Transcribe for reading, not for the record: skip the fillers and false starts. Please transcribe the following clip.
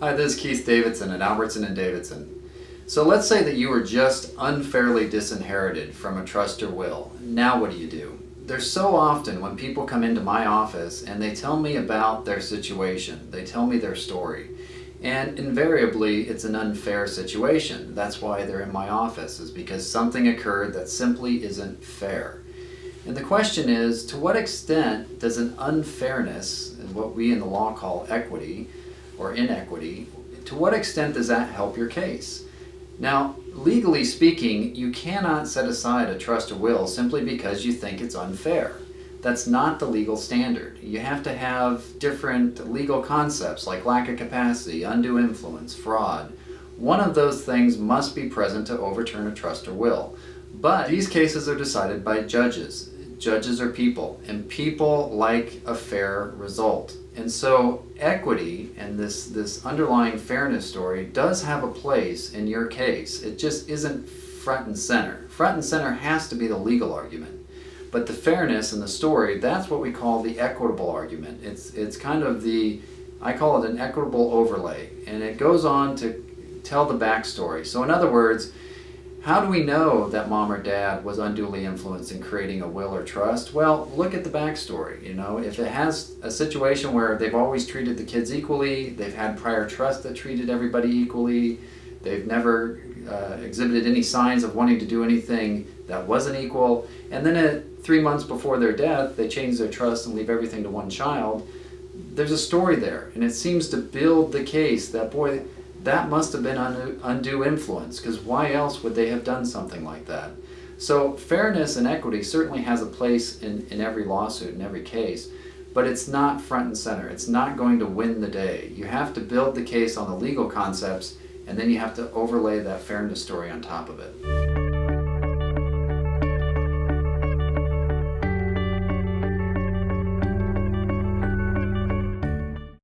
Hi, this is Keith Davidson at Albertson and Davidson. So let's say that you were just unfairly disinherited from a trust or will. Now what do? There's so often when people come into my office and they tell me about their situation, they tell me their story. And invariably it's an unfair situation. That's why they're in my office, is because something occurred that simply isn't fair. And the question is, to what extent does an unfairness, what we in the law call equity or inequity, to what extent does that help your case? Now, legally speaking, you cannot set aside a trust or will simply because you think it's unfair. That's not the legal standard. You have to have different legal concepts like lack of capacity, undue influence, fraud. One of those things must be present to overturn a trust or will. But these cases are decided by judges. Judges are people, and people like a fair result. And so equity and this underlying fairness story does have a place in your case. It just isn't front and center. Front and center has to be the legal argument. But the fairness and the story, that's what we call the equitable argument. It's kind of I call it an equitable overlay. And it goes on to tell the backstory. So in other words, how do we know that mom or dad was unduly influenced in creating a will or trust? Well, look at the backstory. If it has a situation where they've always treated the kids equally, they've had prior trust that treated everybody equally, they've never exhibited any signs of wanting to do anything that wasn't equal, and then at 3 months before their death, they change their trust and leave everything to one child, there's a story there, and it seems to build the case that, boy, that must have been undue influence, because why else would they have done something like that? So fairness and equity certainly has a place in every lawsuit, in every case, but it's not front and center. It's not going to win the day. You have to build the case on the legal concepts, and then you have to overlay that fairness story on top of it.